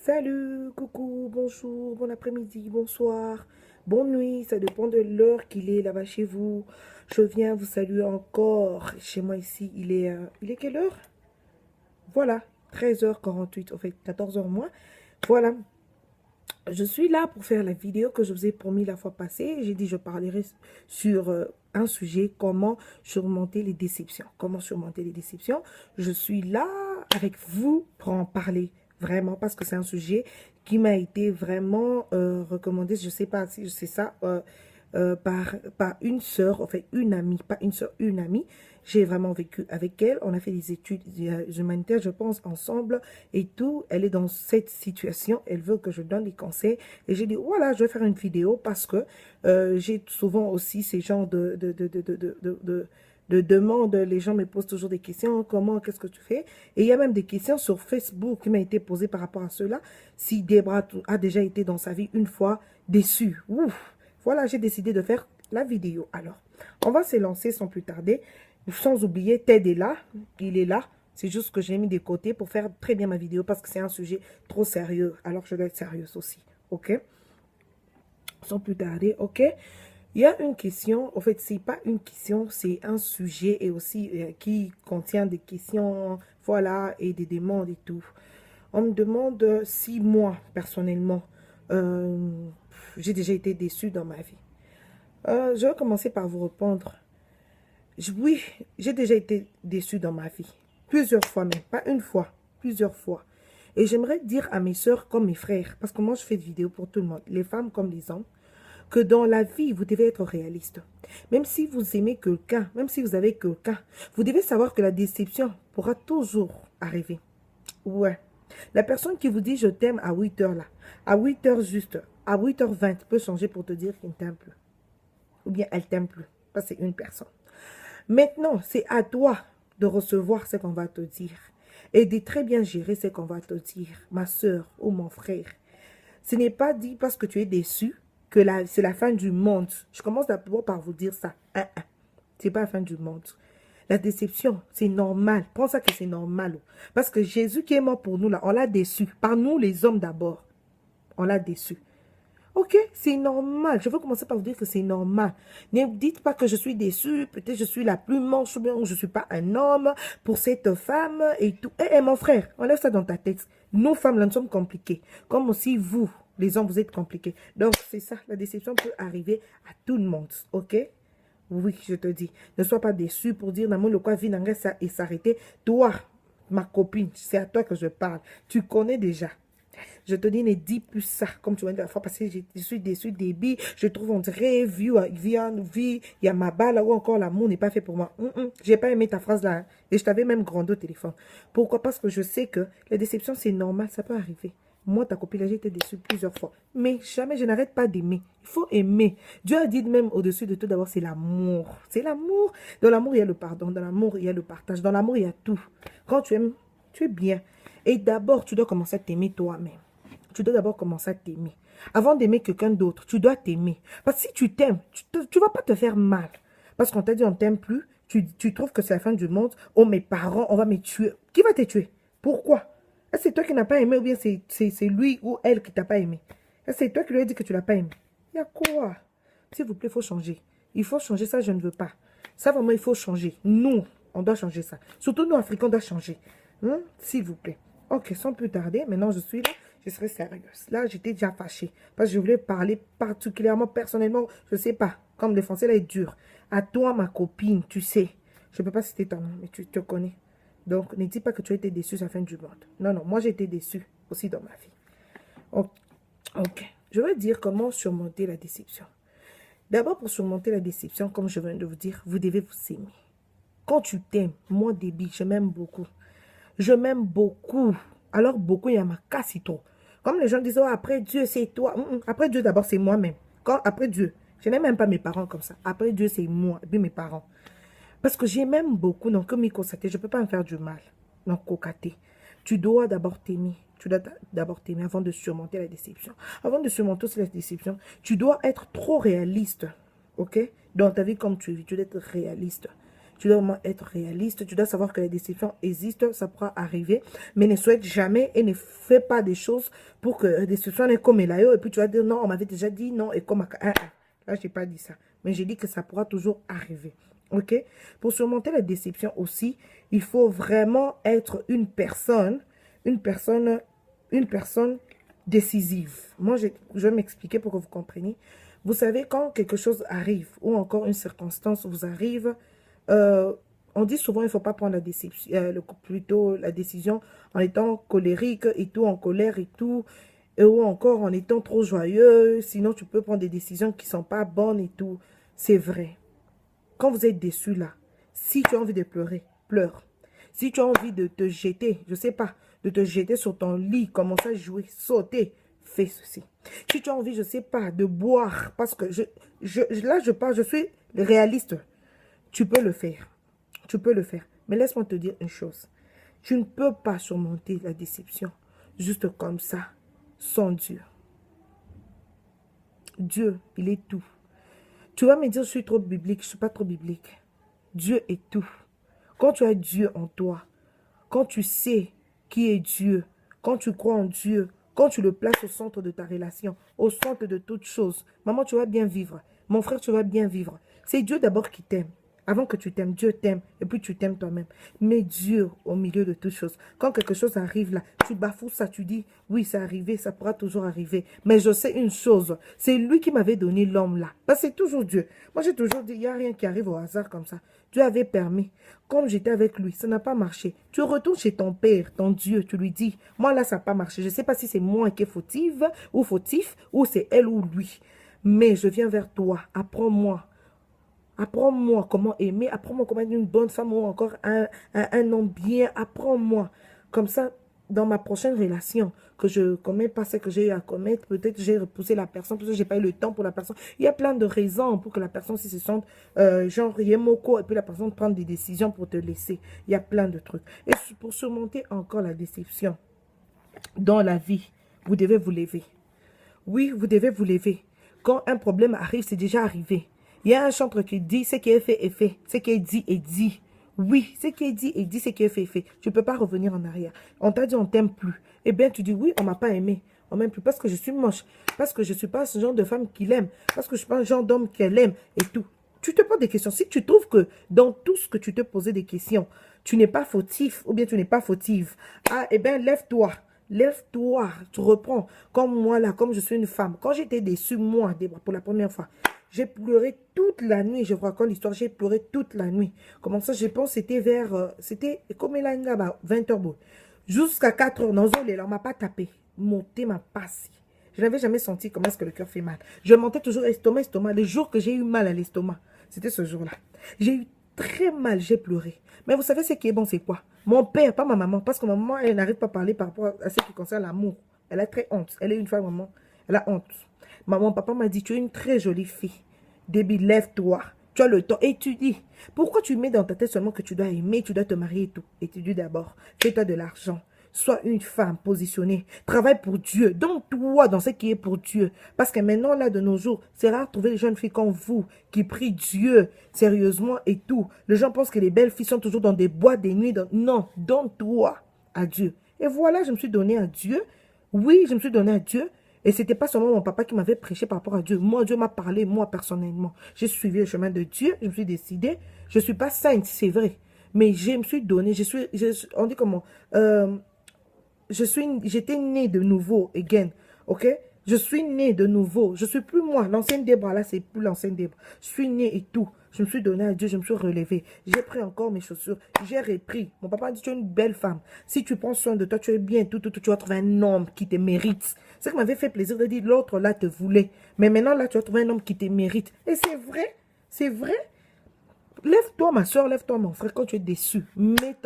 Salut, coucou, bonjour, bon après-midi, bonsoir, bonne nuit, ça dépend de l'heure qu'il est là-bas chez vous. Je viens vous saluer encore. Chez moi ici, il est quelle heure? Voilà, 13h48, en fait 14h moins. Voilà, je suis là pour faire la vidéo que je vous ai promis la fois passée. J'ai dit je parlerai sur un sujet, comment surmonter les déceptions. Comment surmonter les déceptions. Je suis là avec vous pour en parler vraiment parce que c'est un sujet qui m'a été vraiment recommandé. Je ne sais pas si c'est ça. Par une sœur, en fait une amie, pas une sœur, une amie. J'ai vraiment vécu avec elle. On a fait des études humanitaires, je pense, ensemble et tout. Elle est dans cette situation. Elle veut que je donne des conseils. Et j'ai dit, voilà, je vais faire une vidéo parce que j'ai souvent aussi ces genres de demandes. Les gens me posent toujours des questions. Comment, qu'est-ce que tu fais? Et il y a même des questions sur Facebook qui m'ont été posées par rapport à cela. Si Debra a déjà été dans sa vie une fois déçue. Ouf! Voilà, j'ai décidé de faire la vidéo. Alors, on va se lancer sans plus tarder. Sans oublier, Ted est là. Il est là. C'est juste que j'ai mis de côté pour faire très bien ma vidéo parce que c'est un sujet trop sérieux. Alors, je dois être sérieuse aussi. OK? Sans plus tarder, OK? Il y a une question. En fait, c'est pas une question, c'est un sujet et aussi qui contient des questions, voilà, et des demandes et tout. On me demande si moi, personnellement, j'ai déjà été déçue dans ma vie. Je vais commencer par vous répondre. Oui, j'ai déjà été déçue dans ma vie. Plusieurs fois même, pas une fois, plusieurs fois. Et j'aimerais dire à mes soeurs comme mes frères, parce que moi je fais des vidéos pour tout le monde, les femmes comme les hommes, que dans la vie, vous devez être réaliste. Même si vous aimez quelqu'un, même si vous avez quelqu'un, vous devez savoir que la déception pourra toujours arriver. Ouais. La personne qui vous dit je t'aime à 8 heures là, à 8 heures juste, à 8h20 peut changer pour te dire qu'il ne t'aime plus. Ou bien elle t'aime plus. Parce que c'est une personne. Maintenant, c'est à toi de recevoir ce qu'on va te dire. Et de très bien gérer ce qu'on va te dire, ma soeur ou mon frère. Ce n'est pas dit parce que tu es déçu que c'est la fin du monde. Je commence d'abord par vous dire ça. C'est pas la fin du monde. La déception, c'est normal. Prends ça que c'est normal. Parce que Jésus qui est mort pour nous, là, on l'a déçu. Par nous, les hommes d'abord. On l'a déçu. Ok, c'est normal. Je veux commencer par vous dire que c'est normal. Ne dites pas que je suis déçue. Peut-être je suis la plus moche ou bien je ne suis pas un homme pour cette femme et tout. Mon frère, enlève ça dans ta tête. Nous, femmes, là, nous sommes compliquées. Comme aussi vous, les hommes, vous êtes compliqués. Donc, c'est ça. La déception peut arriver à tout le monde. Ok? Oui, je te dis. Ne sois pas déçu pour dire, Namon, le quoi, vit ça et s'arrêter. Toi, ma copine, c'est à toi que je parle. Tu connais déjà. Je te dis, ne dis plus ça, comme tu m'as dit la fois passée, je suis déçue des billes, je trouve, on dirait, il y a ma balle, ou encore l'amour n'est pas fait pour moi. J'ai pas aimé ta phrase là, hein. Et je t'avais même grondé au téléphone. Pourquoi? Parce que je sais que la déception, c'est normal, ça peut arriver. Moi, ta copine, j'ai été déçue plusieurs fois. Mais jamais, je n'arrête pas d'aimer. Il faut aimer. Dieu a dit même au-dessus de tout, d'abord, c'est l'amour. C'est l'amour. Dans l'amour, il y a le pardon. Dans l'amour, il y a le partage. Dans l'amour, il y a tout. Quand tu aimes, tu es bien. Et d'abord, tu dois commencer à t'aimer toi-même. Tu dois d'abord commencer à t'aimer. Avant d'aimer quelqu'un d'autre, tu dois t'aimer. Parce que si tu t'aimes, tu ne vas pas te faire mal. Parce qu'on t'a dit on t'aime plus, tu trouves que c'est la fin du monde. Oh, mes parents, on va me tuer. Qui va te tuer? Pourquoi? Est-ce que c'est toi qui n'as pas aimé ou bien c'est lui ou elle qui t'a pas aimé? Est-ce que c'est toi qui lui as dit que tu l'as pas aimé? Il y a quoi? S'il vous plaît, il faut changer. Il faut changer ça, je ne veux pas. Ça, vraiment, il faut changer. Nous, on doit changer ça. Surtout nous, Africains, on doit changer. S'il vous plaît. Ok, sans plus tarder, maintenant je suis là, je serai sérieuse. Là, j'étais déjà fâchée. Parce que je voulais parler particulièrement, personnellement, je ne sais pas, comme le français là est dur. À toi, ma copine, tu sais. Je ne peux pas citer ton nom, mais tu te connais. Donc, ne dis pas que tu as été déçue à la fin du monde. Non, non, moi j'ai été déçue aussi dans ma vie. Ok, je vais dire comment surmonter la déception. D'abord, pour surmonter la déception, comme je viens de vous dire, vous devez vous aimer. Quand tu t'aimes, moi, débile, je m'aime beaucoup. Je m'aime beaucoup. Alors, beaucoup, il y a ma casse trop. Comme les gens disent, oh, après Dieu, c'est toi. Après Dieu, d'abord, c'est moi-même. Après Dieu, je n'aime même pas mes parents comme ça. Après Dieu, c'est moi, et puis mes parents. Parce que j'aime beaucoup, donc, comme il constatait, je ne peux pas me faire du mal. Donc, cocater. Tu dois d'abord t'aimer. Tu dois d'abord t'aimer avant de surmonter la déception. Avant de surmonter la déception, tu dois être trop réaliste. Ok? Dans ta vie, comme tu vis, tu dois être réaliste. Tu dois vraiment être réaliste. Tu dois savoir que les déceptions existent. Ça pourra arriver. Mais ne souhaite jamais et ne fais pas des choses pour que la déception n'est comme Elayo. Et puis tu vas dire non, on m'avait déjà dit non. Et comme... Là, je n'ai pas dit ça. Mais j'ai dit que ça pourra toujours arriver. OK? Pour surmonter la déception aussi, il faut vraiment être une personne décisive. Moi, je vais m'expliquer pour que vous compreniez. Vous savez, quand quelque chose arrive, ou encore une circonstance vous arrive, on dit souvent il ne faut pas prendre la décision, plutôt la décision en étant colérique et tout, en colère et tout, ou encore en étant trop joyeux, sinon tu peux prendre des décisions qui ne sont pas bonnes et tout. C'est vrai. Quand vous êtes déçu là, si tu as envie de pleurer, pleure. Si tu as envie de te jeter, je ne sais pas, de te jeter sur ton lit, commencer à jouer, sauter, fais ceci. Si tu as envie, je ne sais pas, de boire, parce que là je parle, je suis réaliste, tu peux le faire. Tu peux le faire. Mais laisse-moi te dire une chose. Tu ne peux pas surmonter la déception juste comme ça, sans Dieu. Dieu, il est tout. Tu vas me dire, je suis trop biblique. Je ne suis pas trop biblique. Dieu est tout. Quand tu as Dieu en toi, quand tu sais qui est Dieu, quand tu crois en Dieu, quand tu le places au centre de ta relation, au centre de toutes choses, maman, tu vas bien vivre. Mon frère, tu vas bien vivre. C'est Dieu d'abord qui t'aime. Avant que tu t'aimes, Dieu t'aime et puis tu t'aimes toi-même. Mais Dieu au milieu de toutes choses. Quand quelque chose arrive là, tu bafoues ça, tu dis, oui, c'est arrivé, ça pourra toujours arriver. Mais je sais une chose, c'est lui qui m'avait donné l'homme là. Parce que c'est toujours Dieu. Moi, j'ai toujours dit, il n'y a rien qui arrive au hasard comme ça. Dieu avait permis. Comme j'étais avec lui, ça n'a pas marché. Tu retournes chez ton père, ton Dieu, tu lui dis, moi là, ça n'a pas marché. Je ne sais pas si c'est moi qui est fautif, ou c'est elle ou lui. Mais je viens vers toi, apprends-moi. Apprends-moi comment aimer, apprends-moi comment être une bonne femme ou encore un homme bien, apprends-moi. Comme ça, dans ma prochaine relation, que je ne commets pas ce que j'ai eu à commettre, peut-être j'ai repoussé la personne, peut-être que je n'ai pas eu le temps pour la personne. Il y a plein de raisons pour que la personne se sente genre yémoko et puis la personne prend des décisions pour te laisser. Il y a plein de trucs. Et pour surmonter encore la déception dans la vie, vous devez vous lever. Oui, vous devez vous lever. Quand un problème arrive, c'est déjà arrivé. Il y a un chanteur qui dit, ce qui est fait est fait. Ce qui est dit est dit. Oui, ce qui est dit est dit, ce qui est fait est fait. Tu ne peux pas revenir en arrière. On t'a dit, on t'aime plus. Eh bien, tu dis, oui, on ne m'a pas aimé. On m'aime plus parce que je suis moche. Parce que je ne suis pas ce genre de femme qui l'aime. Parce que je ne suis pas un genre d'homme qu'elle aime et tout. Tu te poses des questions. Si tu trouves que dans tout ce que tu te posais des questions, tu n'es pas fautif ou bien tu n'es pas fautive, ah, eh bien, lève-toi. Lève-toi, tu reprends. Comme moi là, comme je suis une femme. Quand j'étais déçue, moi, pour la première fois, j'ai pleuré toute la nuit. Je vous raconte l'histoire, j'ai pleuré toute la nuit. Comment ça, je pense c'était vers... c'était comme il a 20h. Jusqu'à 4h, non, on m'a pas tapé. Monté m'a passé. Je n'avais jamais senti comment est-ce que le cœur fait mal. Je montais toujours estomac. Le jour que j'ai eu mal à l'estomac, c'était ce jour-là. J'ai eu très mal, j'ai pleuré. Mais vous savez ce qui est bon, c'est quoi? Mon père, pas ma maman, parce que ma maman, elle n'arrive pas à parler par rapport à ce qui concerne l'amour. Elle a très honte. Elle est une femme, maman. Elle a honte. Maman, papa m'a dit, tu es une très jolie fille. Déby, lève-toi. Tu as le temps. Étudie. Pourquoi tu mets dans ta tête seulement que tu dois aimer, tu dois te marier et tout? Étudie d'abord. Fais-toi de l'argent. Sois une femme positionnée. Travaille pour Dieu. Donne-toi dans ce qui est pour Dieu. Parce que maintenant, là, de nos jours, c'est rare de trouver des jeunes filles comme vous qui prient Dieu sérieusement et tout. Les gens pensent que les belles filles sont toujours dans des boîtes, des nuits. Non, donne-toi à Dieu. Et voilà, je me suis donnée à Dieu. Oui, je me suis donnée à Dieu. Et ce n'était pas seulement mon papa qui m'avait prêché par rapport à Dieu. Moi, Dieu m'a parlé, moi, personnellement. J'ai suivi le chemin de Dieu. Je me suis décidée. Je ne suis pas sainte, c'est vrai. Mais je me suis donnée. On dit comment j'étais née de nouveau, again, ok? Je suis née de nouveau. Je suis plus moi. L'ancienne Débra, là, c'est plus l'ancienne Débra. Je suis née et tout. Je me suis donnée à Dieu, je me suis relevée. J'ai pris encore mes chaussures. J'ai repris. Mon papa a dit, tu es une belle femme. Si tu prends soin de toi, tu es bien, tout, tu vas trouver un homme qui te mérite. C'est ce qui m'avait fait plaisir de dire, l'autre là te voulait. Mais maintenant, là, tu vas trouver un homme qui te mérite. Et c'est vrai. C'est vrai. Lève-toi, ma soeur, lève-toi, mon frère, quand tu es déçu. Mets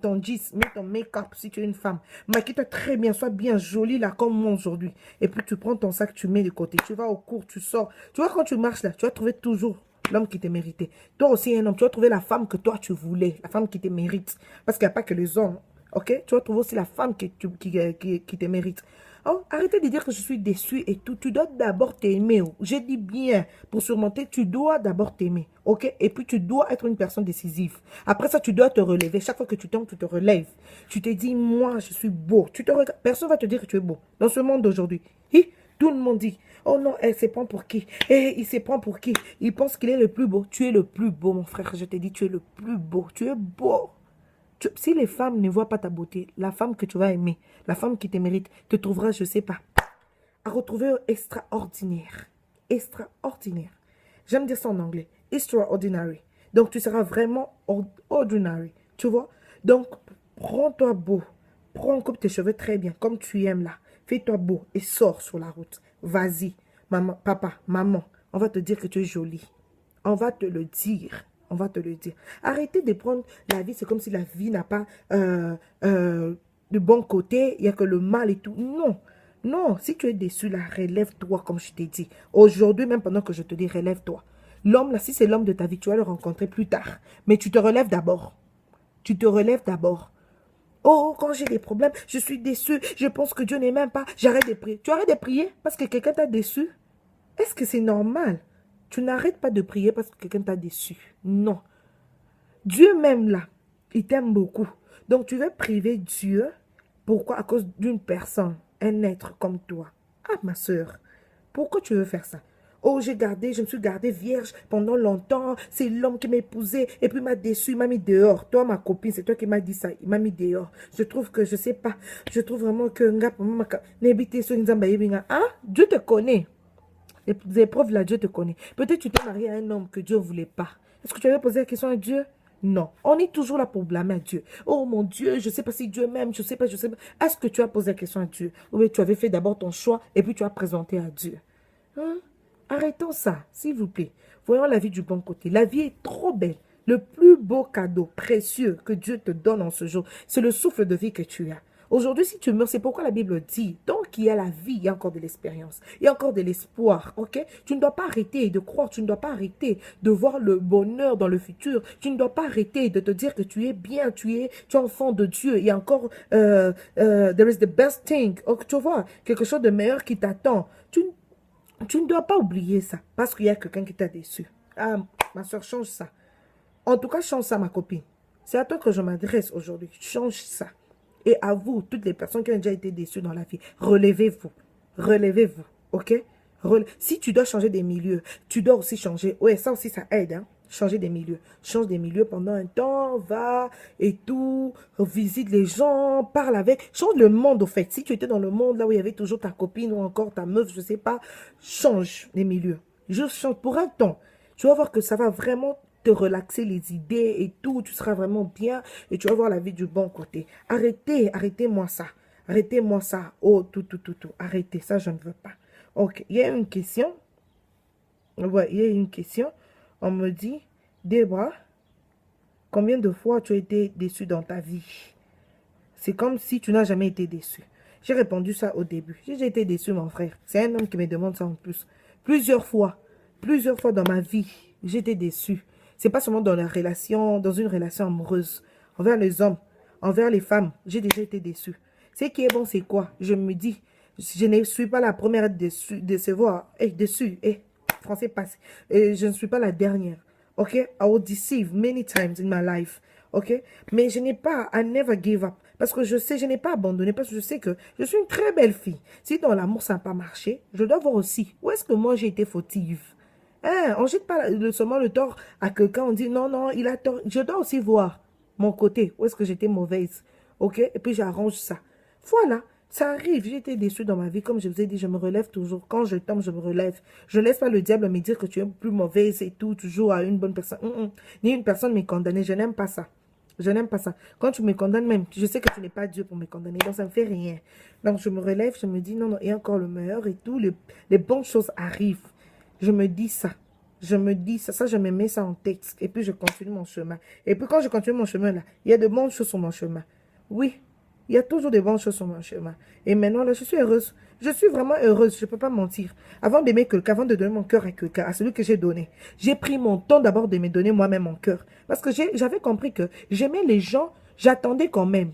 ton jeans, mets ton make-up si tu es une femme. Maquille-toi très bien, sois bien jolie là, comme moi aujourd'hui. Et puis tu prends ton sac, tu mets de côté. Tu vas au cours, tu sors. Tu vois, quand tu marches là, tu vas trouver toujours l'homme qui te méritait. Toi aussi, un homme, tu vas trouver la femme que toi tu voulais, la femme qui te mérite. Parce qu'il n'y a pas que les hommes. Ok? Tu vas trouver aussi la femme qui te mérite. Oh, arrêtez de dire que je suis déçue et tout. Tu dois d'abord t'aimer. Oh. J'ai dit bien, pour surmonter, tu dois d'abord t'aimer. Ok? Et puis tu dois être une personne décisive. Après ça, tu dois te relever. Chaque fois que tu tombes, tu te relèves. Tu te dis, moi, je suis beau. Tu te regardes. Personne ne va te dire que tu es beau. Dans ce monde d'aujourd'hui. Tout le monde dit, oh non, elle se prend pour qui? Il se prend pour qui? Il pense qu'il est le plus beau. Tu es le plus beau, mon frère. Je te dis, tu es le plus beau. Tu es beau. Si les femmes ne voient pas ta beauté, la femme que tu vas aimer, la femme qui te mérite, te trouvera, je ne sais pas, à retrouver extraordinaire. Extraordinaire. J'aime dire ça en anglais. Extraordinary. Donc, tu seras vraiment ordinary. Tu vois? Donc, prends-toi beau. Coupe tes cheveux très bien, comme tu aimes là. Fais-toi beau et sors sur la route. Vas-y. Maman, papa, maman, on va te dire que tu es jolie. On va te le dire. On va te le dire. Arrêtez de prendre la vie, c'est comme si la vie n'a pas de bon côté, il n'y a que le mal et tout. Non, non, si tu es déçu, là, relève-toi comme je t'ai dit. Aujourd'hui, même pendant que je te dis, relève-toi. L'homme, là, si c'est l'homme de ta vie, tu vas le rencontrer plus tard. Mais tu te relèves d'abord. Tu te relèves d'abord. Oh, quand j'ai des problèmes, je suis déçu, je pense que Dieu n'est même pas, j'arrête de prier. Tu arrêtes de prier parce que quelqu'un t'a déçu? Est-ce que c'est normal? Tu n'arrêtes pas de prier parce que quelqu'un t'a déçu. Non. Dieu même là, il t'aime beaucoup. Donc tu veux priver Dieu. Pourquoi? À cause d'une personne, un être comme toi. Ah ma soeur, pourquoi tu veux faire ça? Oh, je me suis gardée vierge pendant longtemps. C'est l'homme qui m'a épousée et puis il m'a déçu, il m'a mis dehors. Toi, ma copine, c'est toi qui m'as dit ça. Il m'a mis dehors. Je trouve que, je sais pas, je trouve vraiment que... Ah, Dieu te connaît. Les épreuves là, Dieu te connaît. Peut-être tu t'es marié à un homme que Dieu ne voulait pas. Est-ce que tu avais posé la question à Dieu? Non. On est toujours là pour blâmer à Dieu. Oh mon Dieu, je ne sais pas si Dieu m'aime, je ne sais pas, je sais pas. Est-ce que tu as posé la question à Dieu? Oui, tu avais fait d'abord ton choix et puis tu as présenté à Dieu. Hein? Arrêtons ça, s'il vous plaît. Voyons la vie du bon côté. La vie est trop belle. Le plus beau cadeau précieux que Dieu te donne en ce jour, c'est le souffle de vie que tu as. Aujourd'hui, si tu meurs, c'est pourquoi la Bible dit, tant qu'il y a la vie, il y a encore de l'expérience, il y a encore de l'espoir, ok? Tu ne dois pas arrêter de croire, tu ne dois pas arrêter de voir le bonheur dans le futur, tu ne dois pas arrêter de te dire que tu es bien, tu es enfant de Dieu, il y a encore, there is the best thing, tu vois, quelque chose de meilleur qui t'attend. Tu ne dois pas oublier ça, parce qu'il y a quelqu'un qui t'a déçu. Ah, ma soeur, change ça. En tout cas, change ça, ma copine. C'est à toi que je m'adresse aujourd'hui. Change ça. Et à vous, toutes les personnes qui ont déjà été déçues dans la vie, relevez-vous. Relevez-vous, ok? Si tu dois changer des milieux, tu dois aussi changer. Ouais, ça aussi, ça aide, hein? Changer des milieux. Change des milieux pendant un temps, va et tout, visite les gens, parle avec. Change le monde, au fait. Si tu étais dans le monde là où il y avait toujours ta copine ou encore ta meuf, je sais pas, change les milieux. Juste change pour un temps. Tu vas voir que ça va vraiment te relaxer les idées et tout. Tu seras vraiment bien et tu vas voir la vie du bon côté. Arrêtez-moi ça. Arrêtez-moi ça. Oh, tout. Arrêtez, ça, je ne veux pas. Ok, il y a une question. Ouais, il y a une question. On me dit, Debra, combien de fois tu as été déçu dans ta vie? C'est comme si tu n'as jamais été déçu. J'ai répondu ça au début. J'ai été déçu, mon frère. C'est un homme qui me demande ça en plus. Plusieurs fois dans ma vie, j'ai été déçu. C'est pas seulement dans une relation amoureuse. Envers les hommes, envers les femmes, j'ai déjà été déçu. Ce qui est bon, c'est quoi? Je me dis, je ne suis pas la première à décevoir. Déçu. Français passe. Je ne suis pas la dernière. Ok? I will deceive many times in my life. Ok? Mais je n'ai pas, I never give up. Parce que je sais, je n'ai pas abandonné. Parce que je sais que je suis une très belle fille. Si dans l'amour, ça n'a pas marché, je dois voir aussi. Où est-ce que moi, j'ai été fautive? Hein? On ne jette pas seulement le tort à quelqu'un. On dit, non, il a tort. Je dois aussi voir mon côté. Où est-ce que j'étais mauvaise? Ok? Et puis, j'arrange ça. Voilà. Ça arrive, j'ai été déçue dans ma vie. Comme je vous ai dit, je me relève toujours. Quand je tombe, je me relève. Je ne laisse pas le diable me dire que tu es plus mauvaise et tout, toujours à une bonne personne. Ni une personne me condamner. Je n'aime pas ça. Je n'aime pas ça. Quand tu me condamnes même, je sais que tu n'es pas Dieu pour me condamner. Donc, ça ne me fait rien. Donc, je me relève, je me dis, non, il y a encore le meilleur et tout. Les bonnes choses arrivent. Je me dis ça. Je me dis ça. Ça, je me mets ça en texte. Et puis, je continue mon chemin. Et puis, quand je continue mon chemin, là, il y a de bonnes choses sur mon chemin. Oui. Il y a toujours des bonnes choses sur mon chemin. Et maintenant, là, je suis heureuse. Je suis vraiment heureuse. Je ne peux pas mentir. Avant d'aimer quelqu'un, avant de donner mon cœur à quelqu'un, à celui que j'ai donné, j'ai pris mon temps d'abord de me donner moi-même mon cœur. Parce que j'avais compris que j'aimais les gens, j'attendais quand même.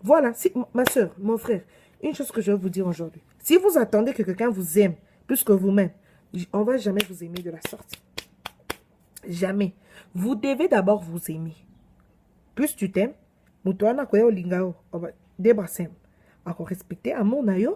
Voilà, si, ma soeur, mon frère, une chose que je vais vous dire aujourd'hui. Si vous attendez que quelqu'un vous aime plus que vous-même, on ne va jamais vous aimer de la sorte. Jamais. Vous devez d'abord vous aimer. Plus tu t'aimes, mutuana koya olingao, débasem. Encore respecter amour na yo,